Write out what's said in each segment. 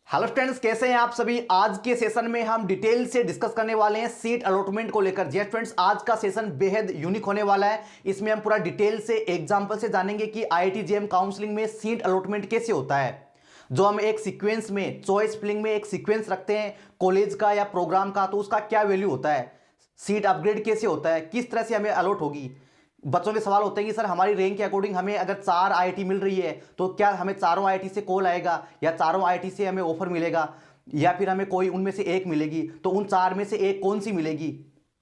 Hello friends, कैसे हैं आप सभी। आज के सेशन में हम डिटेल से डिस्कस करने वाले हैं सीट अलॉटमेंट को लेकर। जी फ्रेंड्स, आज का सेशन बेहद यूनिक होने वाला है। इसमें हम पूरा डिटेल से एग्जांपल से जानेंगे कि आईआईटी जेईई काउंसलिंग में सीट अलॉटमेंट कैसे होता है। जो हम एक सीक्वेंस में चॉइस फिलिंग में एक सीक्वेंस रखते हैं कॉलेज का या प्रोग्राम का, तो उसका क्या वैल्यू होता है, सीट अपग्रेड कैसे होता है, किस तरह से हमें अलॉट होगी। बच्चों के सवाल होते हैं कि सर हमारी रैंक के अकॉर्डिंग हमें अगर 4 आईआईटी मिल रही है तो क्या हमें चारों आईआईटी से कॉल आएगा या चारों आईआईटी से हमें ऑफर मिलेगा, या फिर हमें कोई उनमें से एक मिलेगी, तो उन 4 में से एक कौन सी मिलेगी,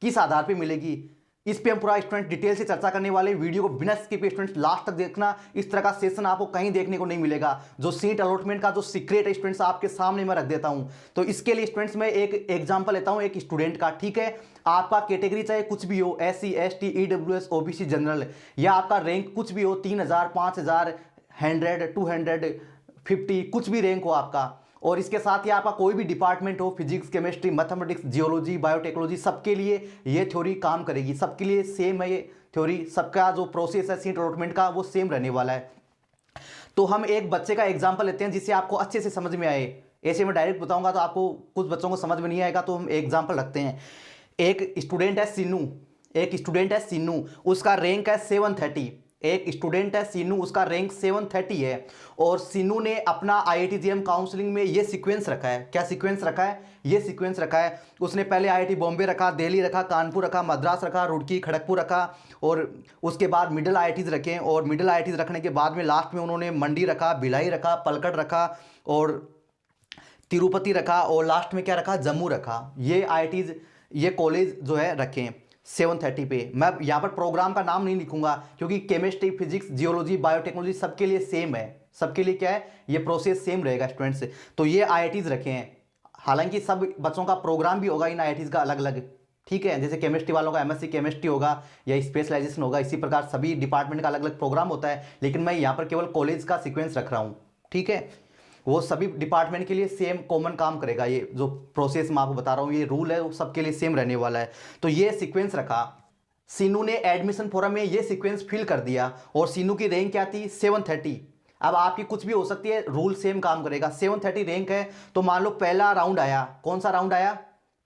किस आधार पे मिलेगी। इस पे हम पूरा स्टूडेंट डिटेल से चर्चा करने वाले। वीडियो को बिना स्किप स्टूडेंट लास्ट तक देखना। इस तरह का सेशन आपको कहीं देखने को नहीं मिलेगा। जो सीट अलॉटमेंट का जो सीक्रेट स्टूडेंट्स आपके सामने मैं रख देता हूं। तो इसके लिए स्टूडेंट्स मैं एक एग्जांपल लेता हूं एक स्टूडेंट का। ठीक है, आपका कैटेगरी चाहे कुछ भी हो, SC ST EWS OBC general, या आपका रैंक कुछ भी हो, 3000 5000 100 250 कुछ भी रैंक हो आपका, और इसके साथ ही आपका कोई भी डिपार्टमेंट हो, physics chemistry mathematics geology biotechnology, सबके लिए ये थ्योरी काम करेगी। सबके लिए सेम है ये थ्योरी। सबका जो प्रोसेस है सीट अलॉटमेंट का वो सेम रहने वाला है। तो हम एक बच्चे का एग्जाम्पल लेते हैं जिससे आपको अच्छे से समझ में आए। ऐसे मैं डायरेक्ट बताऊंगा तो आपको कुछ बच्चों को समझ में नहीं आएगा, तो हम एग्जाम्पल रखते हैं। एक स्टूडेंट है सीनू, उसका रैंक है 730। एक स्टूडेंट है सीनू, उसका रैंक 730 है, और सीनू ने अपना आईआईटी जेईई काउंसलिंग में ये सीक्वेंस रखा है। क्या सीक्वेंस रखा है? ये सीक्वेंस रखा है। उसने पहले आईआईटी बॉम्बे रखा, दिल्ली रखा, कानपुर रखा, मद्रास रखा, रुड़की खड़गपुर रखा, और उसके बाद मिडिल आईआईटीज रखे, और मिडिल आईआईटीज रखने के बाद में लास्ट में उन्होंने मंडी रखा, भिलाई रखा, पलक्कड़ रखा, और तिरुपति रखा, और लास्ट में क्या रखा, जम्मू रखा। ये आईआईटीज, ये कॉलेज जो है रखे 730 पे। मैं यहाँ पर प्रोग्राम का नाम नहीं लिखूंगा क्योंकि केमिस्ट्री फिजिक्स जियोलॉजी बायोटेक्नोलॉजी सबके लिए सेम है। सबके लिए क्या है, ये प्रोसेस सेम रहेगा स्टूडेंट्स। तो ये आईआईटीज रखे हैं। हालांकि सब बच्चों का प्रोग्राम भी होगा इन आईआईटीज का अलग अलग। ठीक है, जैसे केमिस्ट्री वालों का MSc केमिस्ट्री होगा या स्पेशलाइजेशन होगा, इसी प्रकार सभी डिपार्टमेंट का अलग अलग प्रोग्राम होता है। लेकिन मैं यहाँ पर केवल कॉलेज का सिक्वेंस रख रहा हूँ। ठीक है, वो सभी डिपार्टमेंट के लिए सेम कॉमन काम करेगा। ये जो प्रोसेस मैं आपको बता रहा हूँ, ये रूल है, वो सबके लिए सेम रहने वाला है। तो ये सीक्वेंस रखा। सीनू ने एडमिशन फॉर्म में ये सीक्वेंस फिल कर दिया, और सीनू की रैंक क्या थी, 730। अब आपकी कुछ भी हो सकती है, रूल सेम काम करेगा। 730 रैंक है, तो मान लो पहला राउंड आया। कौन सा राउंड आया?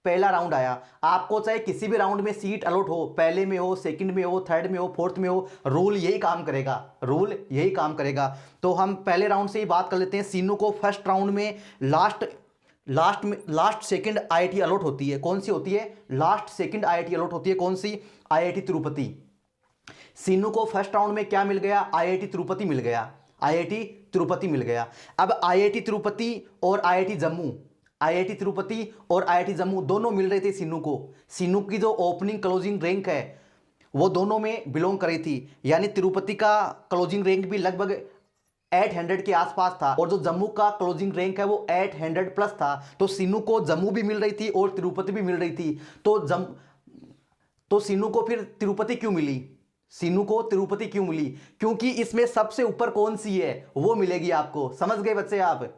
पहला राउंड आया। आपको चाहे किसी भी राउंड में सीट अलॉट हो, पहले में हो, सेकंड में हो, थर्ड में हो, फोर्थ में हो, रूल यही काम करेगा। रूल यही काम करेगा। तो हम पहले राउंड से ही बात कर लेते हैं। सीनू को फर्स्ट राउंड में लास्ट सेकंड आईआईटी अलॉट होती है। कौन सी होती है? लास्ट सेकंड आईआईटी अलॉट होती है। कौन सी? आईआईटी तिरुपति। सीनू को फर्स्ट राउंड में क्या मिल गया? आईआईटी तिरुपति मिल गया। आईआईटी तिरुपति मिल गया। अब आईआईटी तिरुपति और आईआईटी जम्मू, आईआईटी तिरुपति और आईआईटी जम्मू दोनों मिल रहे थे सीनू को। सीनू की जो ओपनिंग क्लोजिंग रैंक है वो दोनों में बिलोंग कर रही थी। यानी तिरुपति का क्लोजिंग रैंक भी लगभग 800 के आसपास था, और जो जम्मू का क्लोजिंग रैंक है वो 800 प्लस था। तो सीनू को जम्मू भी मिल रही थी और तिरुपति भी मिल रही थी। तो सीनू को फिर तिरुपति क्यों मिली? सीनू को तिरुपति क्यों मिली? क्योंकि इसमें सबसे ऊपर कौन सी है वो मिलेगी आपको। समझ गए बच्चे आप?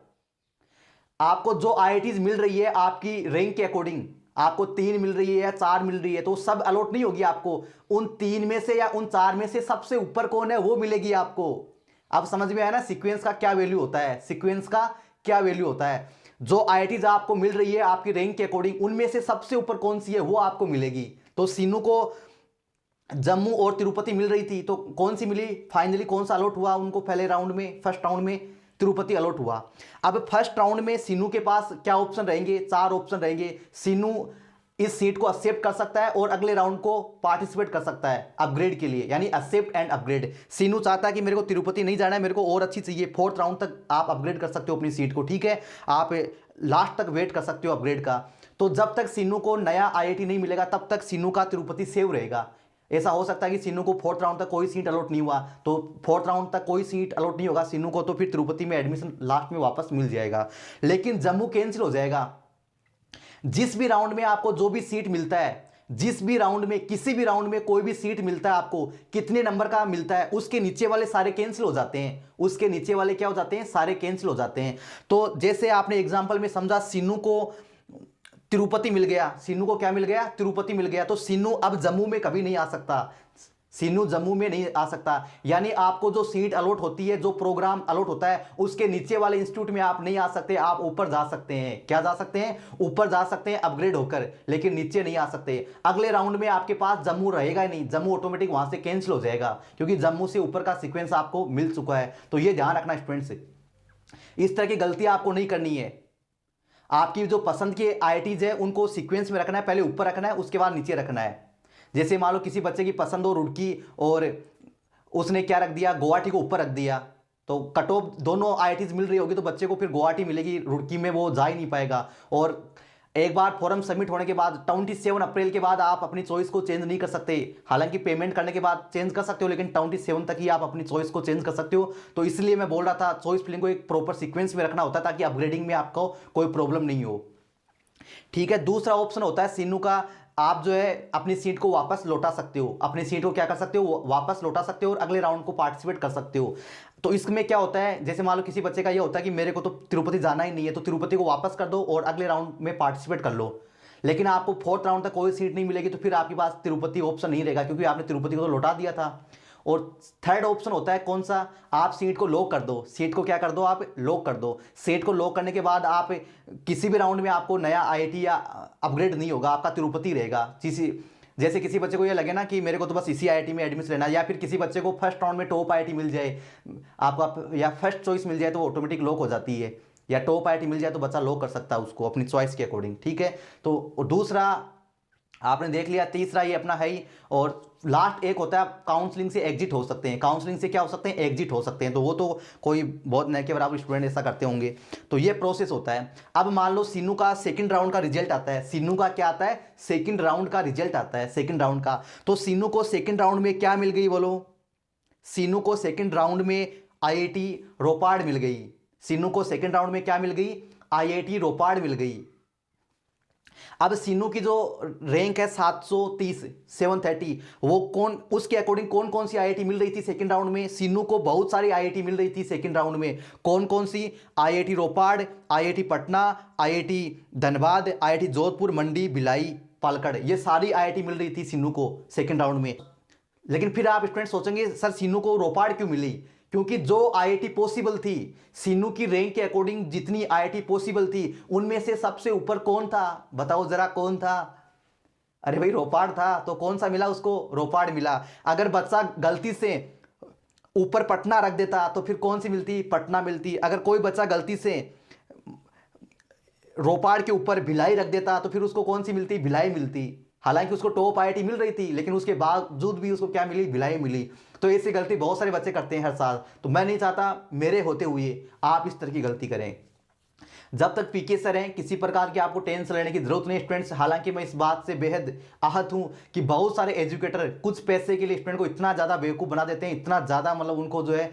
आपको जो आईआईटीज मिल रही है आपकी रैंक के अकॉर्डिंग, आपको 3 मिल रही है या 4 मिल रही है, तो सब अलॉट नहीं होगी आपको। उन 3 में से या उन 4 में से सबसे ऊपर कौन है वो मिलेगी आपको। अब समझ में आया ना सीक्वेंस का क्या वैल्यू होता है? सीक्वेंस का क्या वैल्यू होता है? जो आईआईटीज आपको मिल रही है आपकी रैंक के अकॉर्डिंग, उनमें से सबसे ऊपर कौन सी है वो आपको मिलेगी। तो सीनू को जम्मू और तिरुपति मिल रही थी, तो कौन सी मिली? फाइनली कौन सा अलॉट हुआ उनको पहले राउंड में? फर्स्ट राउंड में तिरुपति अलॉट हुआ। अब फर्स्ट राउंड में सीनू के पास क्या ऑप्शन रहेंगे? 4 ऑप्शन रहेंगे। सीनू इस सीट को एक्सेप्ट कर सकता है और अगले राउंड को पार्टिसिपेट कर सकता है अपग्रेड के लिए, यानी एक्सेप्ट एंड अपग्रेड। सीनू चाहता है कि मेरे को तिरुपति नहीं जाना है, मेरे को और अच्छी चाहिए, 4th राउंड तक आप अपग्रेड कर सकते हो अपनी सीट को। ठीक है, आप लास्ट तक वेट कर सकते हो अपग्रेड का। तो जब तक सीनू को नया आईआईटी नहीं मिलेगा तब तक सीनू का तिरुपति सेव रहेगा। ऐसा हो सकता है कि सीनू को 4th राउंड तक कोई सीट अलॉट नहीं हुआ, तो 4th राउंड तक कोई सीट अलॉट नहीं होगा सीनू को, तो फिर तिरुपति में एडमिशन लास्ट में वापस मिल जाएगा। लेकिन जम्मू कैंसिल हो जाएगा। जिस भी राउंड में आपको जो भी सीट मिलता है, जिस भी राउंड में, किसी भी राउंड में कोई भी सीट मिलता है आपको, कितने नंबर का मिलता है, उसके नीचे वाले सारे कैंसिल हो जाते हैं। उसके नीचे वाले क्या हो जाते हैं? सारे कैंसिल हो जाते हैं। तो जैसे आपने एग्जाम्पल में समझा, सीनू को तिरुपति मिल गया। सीनू को क्या मिल गया? तिरुपति मिल गया। तो सीनू अब जम्मू में कभी नहीं आ सकता। सीनू जम्मू में नहीं आ सकता। यानी आपको जो सीट अलॉट होती है, जो प्रोग्राम अलॉट होता है, उसके नीचे वाले इंस्टीट्यूट में आप नहीं आ सकते, आप ऊपर जा सकते हैं। क्या जा सकते हैं? ऊपर जा सकते हैं अपग्रेड होकर, लेकिन नीचे नहीं आ सकते। अगले राउंड में आपके पास जम्मू रहेगा ही नहीं, जम्मू ऑटोमेटिक वहां से कैंसिल हो जाएगा, क्योंकि जम्मू से ऊपर का सीक्वेंस आपको मिल चुका है। तो ये ध्यान रखना स्टूडेंट्स, इस तरह की गलती आपको नहीं करनी है। आपकी जो पसंद के आईआईटीज है उनको सीक्वेंस में रखना है, पहले ऊपर रखना है, उसके बाद नीचे रखना है। जैसे मान लो किसी बच्चे की पसंद हो रुड़की और उसने क्या रख दिया, गुवाहाटी को ऊपर रख दिया, तो कट ऑफ दोनों आईआईटीज मिल रही होगी तो बच्चे को फिर गुवाहाटी मिलेगी, रुड़की में वो जा ही नहीं पाएगा। और एक बार फॉर्म सबमिट होने के बाद 27 अप्रैल के बाद आप अपनी चॉइस को चेंज नहीं कर सकते। हालांकि पेमेंट करने के बाद चेंज कर सकते हो, लेकिन 27 तक ही आप अपनी चॉइस को चेंज कर सकते हो। तो इसलिए मैं बोल रहा था चॉइस फिलिंग को एक प्रॉपर सीक्वेंस में रखना होता है, ताकि अपग्रेडिंग में आपको कोई प्रॉब्लम नहीं हो। ठीक है, दूसरा ऑप्शन होता है सीनू का, आप जो है अपनी सीट को वापस लौटा सकते हो, अपनी सीट को क्या कर सकते हो, वापस लौटा सकते हो और अगले राउंड को पार्टिसिपेट कर सकते हो। तो इसमें क्या होता है, जैसे मान लो किसी बच्चे का ये होता है कि मेरे को तो तिरुपति जाना ही नहीं है, तो तिरुपति को वापस कर दो और अगले राउंड में पार्टिसिपेट कर लो। लेकिन आपको 4th राउंड तक कोई सीट नहीं मिलेगी, तो फिर आपके पास तिरुपति ऑप्शन नहीं रहेगा, क्योंकि आपने तिरुपति को तो लौटा दिया था। और 3rd ऑप्शन होता है कौन सा, आप सीट को लॉक कर दो, सीट को क्या कर दो, आप लॉक कर दो। सीट को लॉक करने के बाद आप किसी भी राउंड में आपको नया आईआईटी या अपग्रेड नहीं होगा, आपका तिरुपति रहेगा। जैसे किसी बच्चे को ये लगे ना कि मेरे को तो बस इसी आईआईटी में एडमिशन लेना है, या फिर किसी बच्चे को फर्स्ट राउंड में टॉप आईआईटी मिल जाए आपका, या फर्स्ट चॉइस मिल जाए तो ऑटोमेटिक लॉक हो जाती है, या टॉप आईआईटी मिल जाए तो बच्चा लॉक कर सकता है उसको अपनी चॉइस के अकॉर्डिंग। ठीक है, तो दूसरा आपने देख लिया, तीसरा ये अपना है ही। और लास्ट एक होता है, आप काउंसलिंग से एग्जिट हो सकते हैं। काउंसलिंग से क्या हो सकते हैं, एग्जिट हो सकते हैं। तो वो तो कोई बहुत न के बराबर स्टूडेंट ऐसा करते होंगे, तो ये प्रोसेस होता है। अब मान लो सीनू का 2nd राउंड का रिजल्ट आता है, सीनू का क्या आता है, 2nd राउंड का रिजल्ट आता है, 2nd राउंड का। तो सीनू को 2nd राउंड में क्या मिल गई बोलो, सीनू को 2nd राउंड में आईआईटी रोपाड़ मिल गई। सीनू को 2nd राउंड में क्या मिल गई, आईआईटी रोपाड़ मिल गई। अब सीनू की जो रैंक है 730 730, वो कौन, उसके अकॉर्डिंग कौन कौन सी आईआईटी मिल रही थी 2nd राउंड में, सीनू को बहुत सारी आईआईटी मिल रही थी 2nd राउंड में। कौन कौन सी, IIT Ropar, IIT Patna, IIT Dhanbad, IIT Jodhpur, Mandi, Bhilai, Palakkad, ये सारी आईआईटी मिल रही थी सीनू को 2nd राउंड में। लेकिन फिर आप स्टूडेंट सोचेंगे सर सीनू को रोपाड़ क्यों मिली, क्योंकि जो आईआईटी पॉसिबल थी सीनू की रैंक के अकॉर्डिंग, जितनी आईआईटी पॉसिबल थी उनमें से सबसे ऊपर कौन था, बताओ जरा कौन था। अरे भाई रोपाड़ था, तो कौन सा मिला उसको, रोपाड़ मिला। अगर बच्चा गलती से ऊपर पटना रख देता तो फिर कौन सी मिलती, पटना मिलती। अगर कोई बच्चा गलती से रोपाड़ के ऊपर भिलाई रख देता तो फिर उसको कौन सी मिलती, भिलाई मिलती। हालांकि उसको टॉप आईआईटी मिल रही थी, लेकिन उसके बावजूद भी उसको क्या मिली, भिलाई मिली। तो ऐसी गलती बहुत सारे बच्चे करते हैं हर साल, तो मैं नहीं चाहता मेरे होते हुए आप इस तरह की गलती करें। जब तक पीके सर हैं किसी प्रकार की आपको टेंशन लेने की जरूरत नहीं स्टूडेंट्स। हालांकि मैं इस बात से बेहद आहत हूं कि बहुत सारे एजुकेटर कुछ पैसे के लिए स्टूडेंट को इतना ज़्यादा बेवकूफ़ बना देते हैं, इतना ज़्यादा मतलब उनको जो है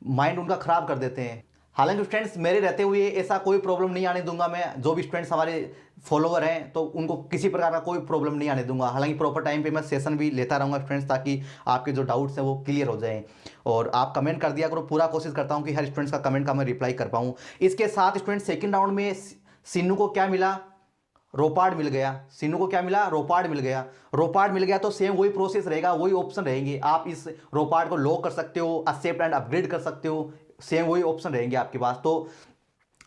माइंड उनका ख़राब कर देते हैं। हालांकि स्टूडेंट्स मेरे रहते हुए ऐसा कोई प्रॉब्लम नहीं आने दूंगा मैं। जो भी स्टूडेंट्स हमारे फॉलोवर हैं तो उनको किसी प्रकार का कोई प्रॉब्लम नहीं आने दूंगा। हालांकि प्रॉपर टाइम पे मैं सेशन भी लेता रहूँगा स्टूडेंट्स, ताकि आपके जो डाउट्स हैं वो क्लियर हो जाएं। और आप कमेंट कर दिया करो, पूरा कोशिश करता हूँ कि हर स्टूडेंट्स का कमेंट का मैं रिप्लाई कर पाऊँ। इसके साथ स्टूडेंट 2nd राउंड में सीनू को क्या मिला, रोपाड़ मिल गया। सीनू को क्या मिला, रोपाड़ मिल गया। रोपाड़ मिल गया तो सेम वही प्रोसेस रहेगा, वही ऑप्शन रहेंगे। आप इस रोपाड़ को लॉक कर सकते हो, एक्सेप्ट एंड अपग्रेड कर सकते हो, सेम वही ऑप्शन रहेंगे आपके पास। तो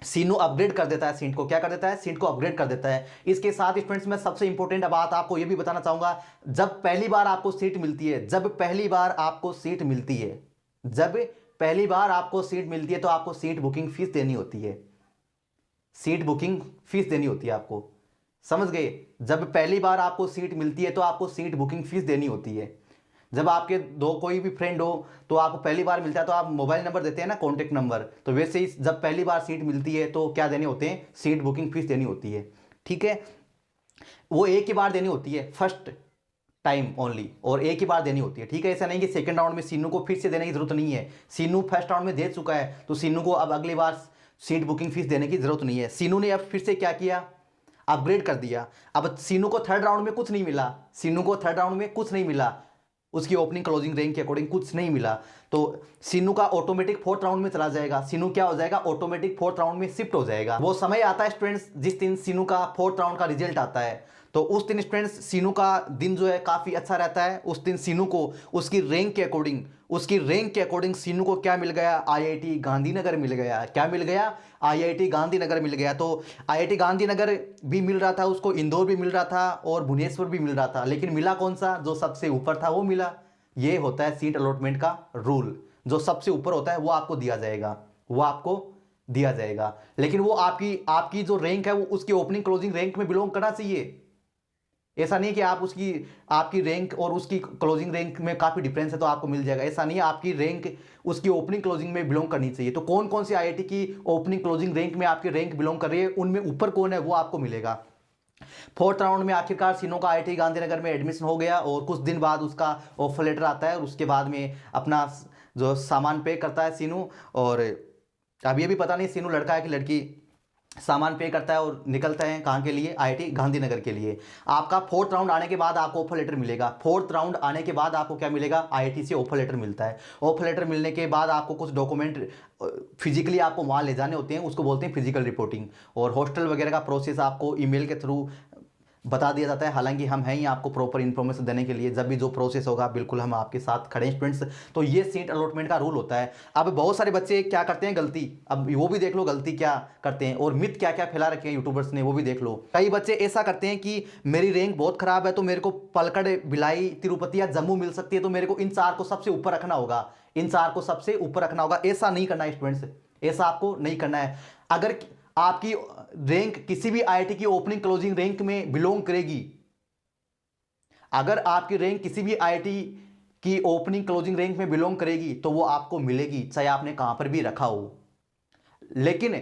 सीनू अपग्रेड कर देता है सीट को, क्या कर देता है, सीट को अपग्रेड कर देता है। इसके साथ स्टूडेंट्स में सबसे इंपॉर्टेंट बात आपको यह भी बताना चाहूंगा, जब पहली बार आपको सीट मिलती है, जब पहली बार आपको सीट मिलती है, जब पहली बार आपको सीट मिलती है तो आपको सीट बुकिंग फीस देनी होती है। सीट बुकिंग फीस देनी होती है आपको, समझ गए। जब पहली बार आपको सीट मिलती है तो आपको सीट बुकिंग फीस देनी होती है। जब आपके दो कोई भी फ्रेंड हो तो आपको पहली बार मिलता है तो आप मोबाइल नंबर देते हैं ना, कॉन्टेक्ट नंबर, तो वैसे ही जब पहली बार सीट मिलती है तो क्या देने होते हैं, सीट बुकिंग फीस देनी होती है। ठीक है, वो एक ही बार देनी होती है, फर्स्ट टाइम ओनली, और एक ही बार देनी होती है। ठीक है, ऐसा नहीं कि 2nd राउंड में सीनू को फिर से देने की जरूरत नहीं है। सीनू फर्स्ट राउंड में दे चुका है तो सीनू को अब अगली बार सीट बुकिंग फीस देने की जरूरत नहीं है। सीनू ने अब फिर से क्या किया, अपग्रेड कर दिया। अब सीनू को 3rd राउंड में कुछ नहीं मिला, सीनू को 3rd राउंड में कुछ नहीं मिला, उसकी ओपनिंग क्लोजिंग रैंक के अकॉर्डिंग कुछ नहीं मिला। तो सीनू का ऑटोमेटिक फोर्थ राउंड में चला जाएगा। सीनू क्या हो जाएगा, ऑटोमेटिक फोर्थ राउंड में शिफ्ट हो जाएगा। वो समय आता है स्टूडेंट्स जिस दिन सीनू का फोर्थ राउंड का रिजल्ट आता है, तो उस दिन स्टूडेंट्स सीनू का दिन जो है काफ़ी अच्छा रहता है। उस दिन सीनू को उसकी रैंक के अकॉर्डिंग सीनू को क्या मिल गया, आईआईटी गांधीनगर मिल गया। क्या मिल गया, आईआईटी गांधीनगर मिल गया। तो आईआईटी गांधीनगर भी मिल रहा था उसको, इंदौर भी मिल रहा था और भुवनेश्वर भी मिल रहा था, लेकिन मिला कौन सा, जो सबसे ऊपर था वो मिला। ये होता है सीट अलॉटमेंट का रूल, जो सबसे ऊपर होता है वो आपको दिया जाएगा, लेकिन वो आपकी जो रैंक है वो उसकी ओपनिंग क्लोजिंग रैंक में बिलोंग करना चाहिए। ऐसा नहीं कि आपकी रैंक और उसकी क्लोजिंग रैंक में काफ़ी डिफरेंस है तो आपको मिल जाएगा, ऐसा नहीं है। आपकी रैंक उसकी ओपनिंग क्लोजिंग में बिलोंग करनी चाहिए। तो कौन कौन सी आईआईटी की ओपनिंग क्लोजिंग रैंक में आपकी रैंक बिलोंग कर रही है, उनमें ऊपर कौन है वो आपको मिलेगा। फोर्थ राउंड में आखिरकार सीनू का आईआईटी गांधीनगर में एडमिशन हो गया और कुछ दिन बाद उसका ऑफर लेटर आता है और उसके बाद में अपना जो सामान पे करता है सीनू। और अब ये भी पता नहीं सीनू लड़का है कि लड़की, सामान पे करता है और निकलता है कहाँ के लिए, आईआईटी गांधीनगर के लिए। आपका फोर्थ राउंड आने के बाद आपको ऑफर लेटर मिलेगा। फोर्थ राउंड आने के बाद आपको क्या मिलेगा, आईआईटी से ऑफर लेटर मिलता है। ऑफर लेटर मिलने के बाद आपको कुछ डॉक्यूमेंट फिजिकली आपको वहाँ ले जाने होते हैं, उसको बोलते हैं फिजिकल रिपोर्टिंग। और हॉस्टल वगैरह का प्रोसेस आपको ईमेल के थ्रू बता दिया जाता है। हालांकि हम हैं ही आपको प्रॉपर इन्फॉर्मेशन देने के लिए, जब भी जो प्रोसेस होगा बिल्कुल हम आपके साथ खड़े हैं स्टूडेंट्स। तो ये सीट अलॉटमेंट का रूल होता है। अब बहुत सारे बच्चे क्या करते हैं गलती, अब वो भी देख लो गलती क्या करते हैं और मिथ क्या क्या फैला रखे हैं यूट्यूबर्स ने, वो भी देख लो। कई बच्चे ऐसा करते हैं कि मेरी रैंक बहुत खराब है तो मेरे को पलकड़, भिलाई, तिरुपति या जम्मू मिल सकती है, तो मेरे को इन 4 को सबसे ऊपर रखना होगा। ऐसा नहीं करना है स्टूडेंट्स, ऐसा आपको नहीं करना है। अगर आपकी रैंक किसी भी आईआईटी की ओपनिंग क्लोजिंग रैंक में बिलोंग करेगी, अगर आपकी रैंक किसी भी आईआईटी की ओपनिंग क्लोजिंग रैंक में बिलोंग करेगी तो वो आपको मिलेगी, चाहे आपने कहां पर भी रखा हो। लेकिन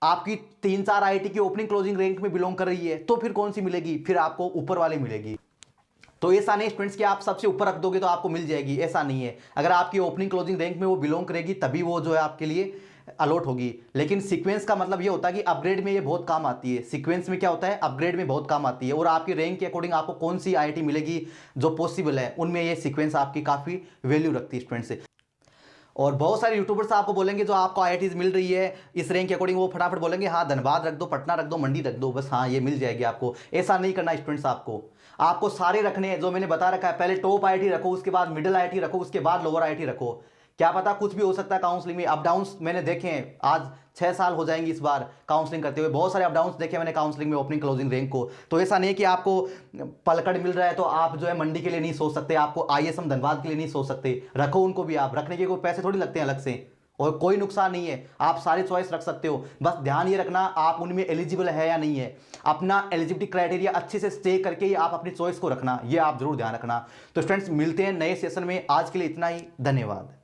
आपकी 3-4 आईआईटी की ओपनिंग क्लोजिंग रैंक में बिलोंग कर रही है तो फिर कौन सी मिलेगी, फिर आपको ऊपर वाली मिलेगी। तो ऐसा नहीं स्टूडेंट्स कि आप सबसे ऊपर रख दोगे तो आपको मिल जाएगी, ऐसा नहीं है। अगर आपकी ओपनिंग क्लोजिंग रैंक में वो बिलोंग करेगी तभी वो जो है आपके लिए अलॉट होगी। लेकिन सीक्वेंस का मतलब ये होता है कि अपग्रेड में ये बहुत काम आती है। सीक्वेंस में क्या होता है, अपग्रेड में बहुत काम आती है। और आपकी रैंक के अकॉर्डिंग आपको कौन सी आईआईटी मिलेगी जो पॉसिबल है, उनमें ये सीक्वेंस आपकी काफ़ी वैल्यू रखती है स्टूडेंट्स से। और बहुत सारे यूट्यूबर्स आपको बोलेंगे जो आपको आईआईटीज मिल रही है इस रैंक के अकॉर्डिंग, वो फटाफट बोलेंगे हाँ धनबाद रख दो, पटना रख दो, मंडी रख दो, बस हाँ ये मिल जाएगी आपको। ऐसा नहीं करना स्टूडेंट्स, आपको सारे रखने हैं जो मैंने बता रखा है। पहले टॉप आईआईटी रखो, उसके बाद मिडिल आईआईटी रखो, उसके बाद लोअर आईआईटी रखो। क्या पता कुछ भी हो सकता है काउंसलिंग में, अप डाउन्स मैंने देखे हैं। आज 6 साल हो जाएंगे इस बार काउंसलिंग करते हुए, बहुत सारे अप डाउन्स देखे मैंने काउंसलिंग में ओपनिंग क्लोजिंग रैंक को। तो ऐसा नहीं कि आपको पलकड़ मिल रहा है तो आप जो है मंडी के लिए नहीं सोच सकते, आपको आईएसएम धनबाद के लिए नहीं सोच सकते। रखो उनको भी, आप रखने के कोई पैसे थोड़ी लगते हैं अलग से और कोई नुकसान नहीं है, आप सारे चॉइस रख सकते हो। बस ध्यान ये रखना आप उनमें एलिजिबल है या नहीं है। अपना एलिजिबिलिटी क्राइटेरिया अच्छे से स्टे करके ही आप अपनी चॉइस को रखना, ये आप जरूर ध्यान रखना। तो स्टूडेंट्स मिलते हैं नए सेशन में, आज के लिए इतना ही, धन्यवाद।